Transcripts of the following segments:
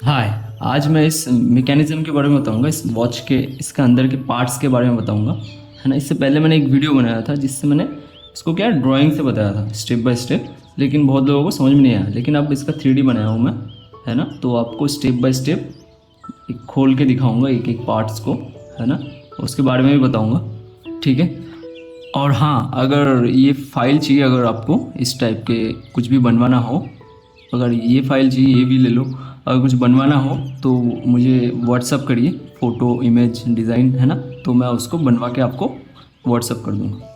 हाय। आज मैं इस मैकेनिज़्म के बारे में बताऊंगा, इस वॉच के इसके अंदर के पार्ट्स के बारे में बताऊंगा, है ना। इससे पहले मैंने एक वीडियो बनाया था जिससे मैंने इसको क्या ड्राइंग से बताया था स्टेप बाय स्टेप, लेकिन बहुत लोगों को समझ में नहीं आया। लेकिन अब इसका 3D बनाया हूँ मैं, है ना। तो आपको स्टेप बाय स्टेप एक खोल के दिखाऊंगा एक एक पार्ट्स को, है ना। उसके बारे में भी बताऊंगा, ठीक है। और हाँ, अगर ये फाइल चाहिए, अगर आपको इस टाइप के कुछ भी बनवाना हो, अगर ये फाइल चाहिए ये भी ले लो। अगर कुछ बनवाना हो तो मुझे व्हाट्सअप करिए, फ़ोटो इमेज डिज़ाइन, है ना। तो मैं उसको बनवा के आपको व्हाट्सअप कर दूँगा।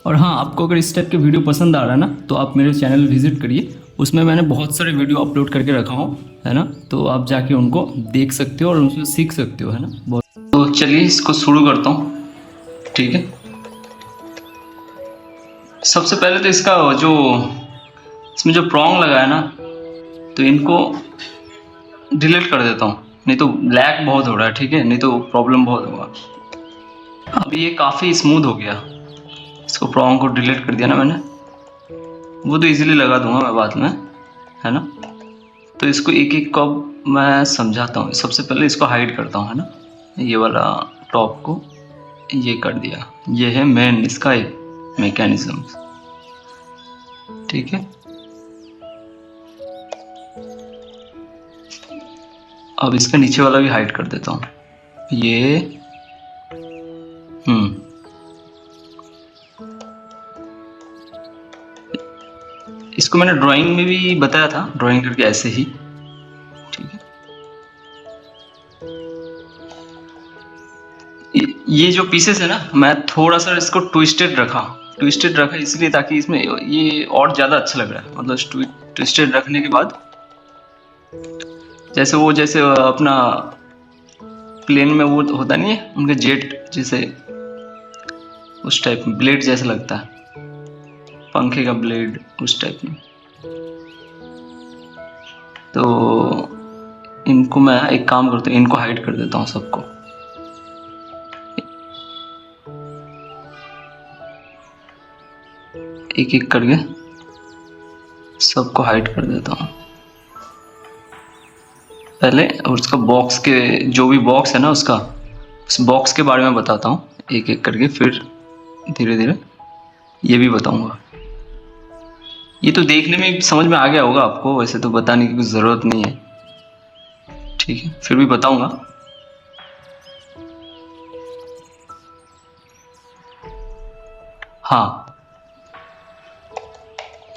और हाँ, आपको अगर इस टाइप के वीडियो पसंद आ रहा है ना, तो आप मेरे चैनल विज़िट करिए। उसमें मैंने बहुत सारे वीडियो अपलोड करके रखा हूँ, है ना। तो आप जाके उनको देख सकते हो और उनसे सीख सकते हो, है ना। बहुत तो चलिए इसको शुरू करता हूँ, ठीक है। सबसे पहले तो इसका जो इसमें जो प्रॉन्ग लगा है ना, तो इनको डिलीट कर देता हूँ, नहीं तो ब्लैक बहुत हो रहा है, ठीक है, नहीं तो प्रॉब्लम बहुत होगा। अब ये काफ़ी स्मूथ हो गया, इसको प्रॉन्ग को डिलीट कर दिया ना मैंने, वो तो इजीली लगा दूंगा मैं बाद में, है ना। तो इसको एक एक को मैं समझाता हूँ। सबसे पहले इसको हाइड करता हूँ, है ना। ये वाला टॉप को ये कर दिया, ये है मेन इसका एक मैकेनिज्म, ठीक है। अब इसका नीचे वाला भी हाइड कर देता हूँ, ये इसको मैंने ड्राइंग में भी बताया था, ड्राइंग करके ऐसे ही, ठीक है। ये जो पीसेस है ना, मैं थोड़ा सा इसको ट्विस्टेड रखा इसलिए ताकि इसमें ये और ज़्यादा अच्छा लग रहा है। मतलब ट्विस्टेड रखने के बाद जैसे अपना प्लेन में वो होता नहीं है उनके जेट जैसे, उस टाइप में ब्लेड जैसा लगता है, पंखे का ब्लेड उस टाइप में। तो इनको मैं एक काम करता हूँ, इनको हाइड कर देता हूँ सबको। एक एक करके सबको हाइड कर देता हूँ पहले। और उसका बॉक्स के जो भी बॉक्स है ना, उसका उस बॉक्स के बारे में बताता हूँ एक एक करके, फिर धीरे धीरे ये भी बताऊंगा। ये तो देखने में समझ में आ गया होगा आपको, वैसे तो बताने की कुछ ज़रूरत नहीं है, ठीक है, फिर भी बताऊंगा। हाँ,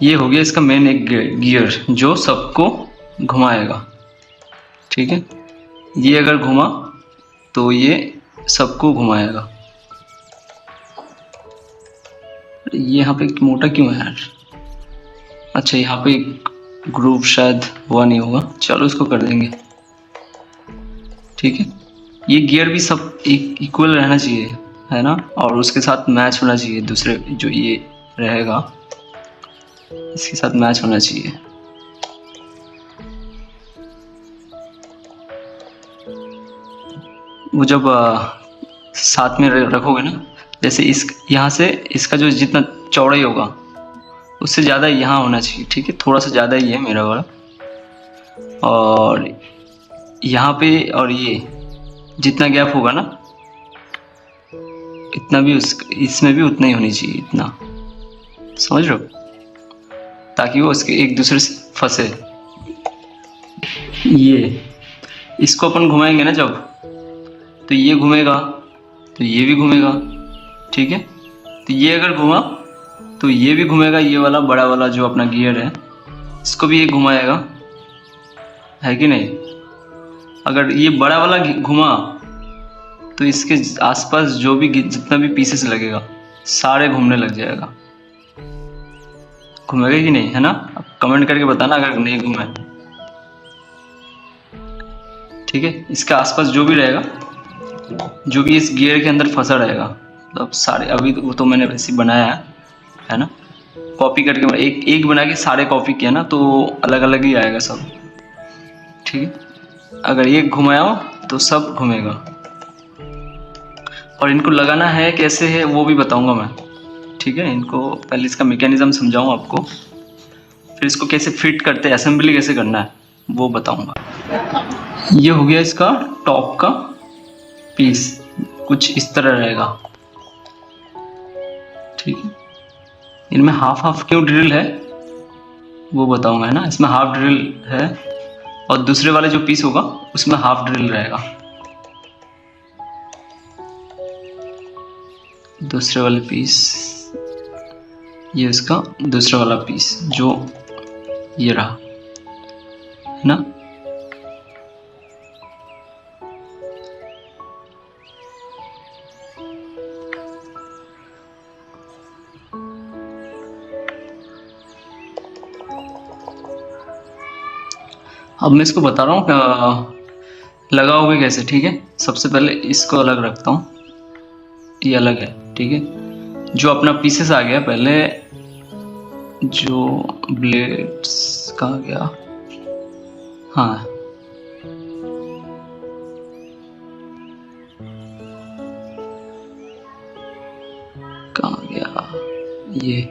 ये हो गया इसका मेन एक गियर जो सबको घुमाएगा, ठीक है। ये अगर घुमा तो ये सबको घुमाएगा। ये यहाँ पे मोटा क्यों है यार? अच्छा, यहाँ पे ग्रुप शायद हुआ नहीं होगा, चलो इसको कर देंगे, ठीक है। ये गियर भी सब इक्वल रहना चाहिए, है ना। और उसके साथ मैच होना चाहिए, दूसरे जो ये रहेगा इसके साथ मैच होना चाहिए। वो जब साथ में रखोगे ना, जैसे इस यहाँ से इसका जो जितना चौड़ाई होगा उससे ज़्यादा यहाँ होना चाहिए, ठीक है। थोड़ा सा ज़्यादा ही है मेरा वाला। और यहाँ पे और ये जितना गैप होगा ना, इतना भी इसमें भी उतना ही होनी चाहिए, इतना, समझ रहे हो, ताकि वो उसके एक दूसरे से फंसे। ये इसको अपन घुमाएंगे ना जब, तो ये घूमेगा, तो ये भी घूमेगा, ठीक है। तो ये अगर घुमा तो ये भी घूमेगा, ये वाला बड़ा वाला जो अपना गियर है इसको भी ये घुमाएगा, है कि नहीं। अगर ये बड़ा वाला घुमा तो इसके आसपास जो भी जितना भी पीसेस लगेगा सारे घूमने लग जाएगा। घूमेगा कि नहीं, है ना। अब कमेंट करके बताना अगर नहीं घूमे, ठीक है। इसके आसपास जो भी रहेगा, जो भी इस गियर के अंदर फंसा रहेगा, मतलब सारे, अभी वो तो मैंने वैसे बनाया है ना, कॉपी करके एक एक बना के सारे कॉपी किया ना, तो अलग अलग ही आएगा सब, ठीक है। अगर ये घुमाया हो तो सब घूमेगा। और इनको लगाना है कैसे है वो भी बताऊंगा मैं, ठीक है। इनको पहले इसका मैकेनिज्म समझाऊं आपको, फिर इसको कैसे फिट करते हैं, असेंबली कैसे करना है वो बताऊंगा। ये हो गया इसका टॉप का पीस, कुछ इस तरह रहेगा। ठीक है, इनमें हाफ हाफ क्यों ड्रिल है वो बताऊंगा, है ना। इसमें हाफ ड्रिल है और दूसरे वाले जो पीस होगा उसमें हाफ ड्रिल रहेगा। दूसरे वाले पीस, ये इसका दूसरा वाला पीस जो ये रहा, है ना। अब मैं इसको बता रहा हूँ लगाओगे कैसे। ठीक है, सबसे पहले इसको अलग रखता हूँ, ये अलग है। ठीक है, जो अपना पीसेस आ गया पहले, जो ब्लेड्स का आ गया, हाँ कहाँ गया ये।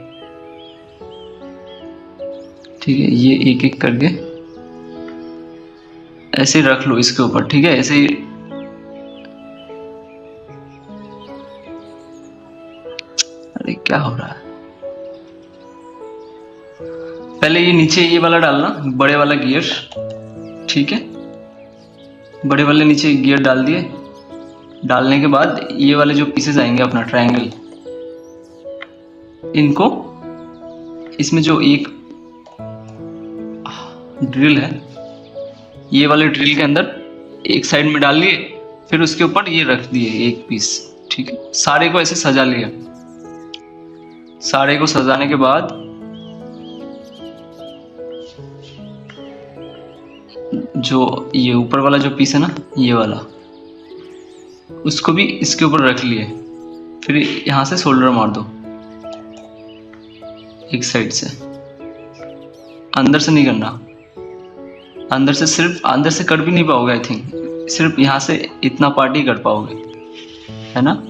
ठीक है, ये एक एक करके ऐसे ही रख लो इसके ऊपर। ठीक है, ऐसे ही अरे क्या हो रहा है, पहले ये नीचे ये वाला डालना, बड़े वाला गियर। ठीक है, बड़े वाले नीचे गियर डाल दिए। डालने के बाद ये वाले जो पीसेस आएंगे अपना ट्रायंगल, इनको इसमें जो एक ड्रिल है, ये वाले ड्रिल के अंदर एक साइड में डाल लिए, फिर उसके ऊपर ये रख दिए एक पीस। ठीक है, सारे को ऐसे सजा लिया। सारे को सजाने के बाद जो ये ऊपर वाला जो पीस है ना, ये वाला, उसको भी इसके ऊपर रख लिए। फिर यहां से शोल्डर मार दो एक साइड से, अंदर से नहीं करना। अंदर से सिर्फ अंदर से कर भी नहीं पाओगे, आई थिंक सिर्फ यहाँ से इतना पार्ट ही कर पाओगे, है ना।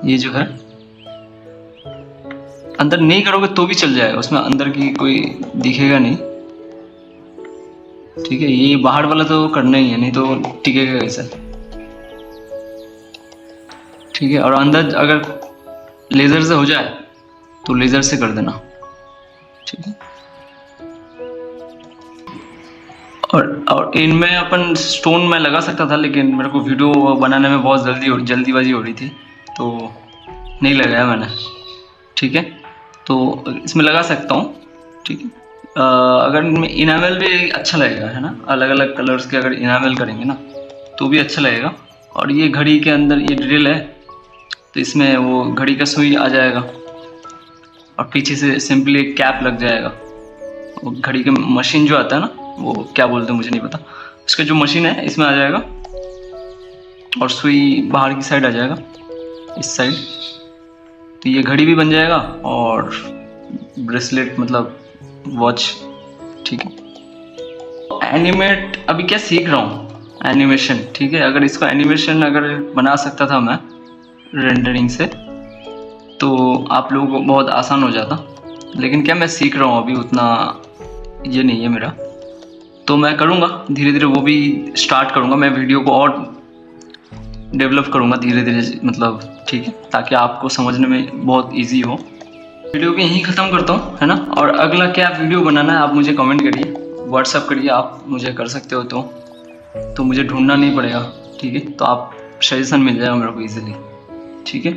ये जो है अंदर नहीं करोगे तो भी चल जाएगा, उसमें अंदर की कोई दिखेगा नहीं। ठीक है, ये बाहर वाला तो करना ही है, नहीं तो टिकेगा कैसे। ठीक है, और अंदर अगर लेजर से हो जाए तो लेजर से कर देना। ठीक है, और इनमें अपन स्टोन मैं लगा सकता था, लेकिन मेरे को वीडियो बनाने में बहुत जल्दीबाजी हो रही थी तो नहीं लगाया मैंने। ठीक है, तो इसमें लगा सकता हूँ। ठीक है, अगर इनमें इनामेल भी अच्छा लगेगा, है ना। अलग अलग कलर्स के अगर इनामेल करेंगे ना तो भी अच्छा लगेगा। और ये घड़ी के अंदर ये ड्रिल है तो इसमें वो घड़ी का सुई आ जाएगा और पीछे से सिंपली एक कैप लग जाएगा। वो घड़ी के मशीन जो आता है ना, वो क्या बोलते हैं मुझे नहीं पता, उसका जो मशीन है इसमें आ जाएगा और सुई बाहर की साइड आ जाएगा, इस साइड। तो ये घड़ी भी बन जाएगा और ब्रेसलेट मतलब वॉच। ठीक है, एनिमेट अभी क्या सीख रहा हूँ, एनिमेशन। ठीक है, अगर इसको एनिमेशन अगर बना सकता था मैं रेंडरिंग से तो आप लोगों को बहुत आसान हो जाता, लेकिन क्या मैं सीख रहा हूँ अभी, उतना ये नहीं है मेरा। तो मैं करूँगा धीरे धीरे, वो भी स्टार्ट करूँगा मैं, वीडियो को और डेवलप करूँगा धीरे धीरे, मतलब। ठीक है, ताकि आपको समझने में बहुत इजी हो। वीडियो को यहीं ख़त्म करता हूँ, है ना। और अगला क्या वीडियो बनाना है आप मुझे कमेंट करिए, व्हाट्सअप करिए, आप मुझे कर सकते हो तो मुझे ढूंढना नहीं पड़ेगा। ठीक है, तो आप सजेशन मिल जाएगा मेरे को ईजिली। ठीक है।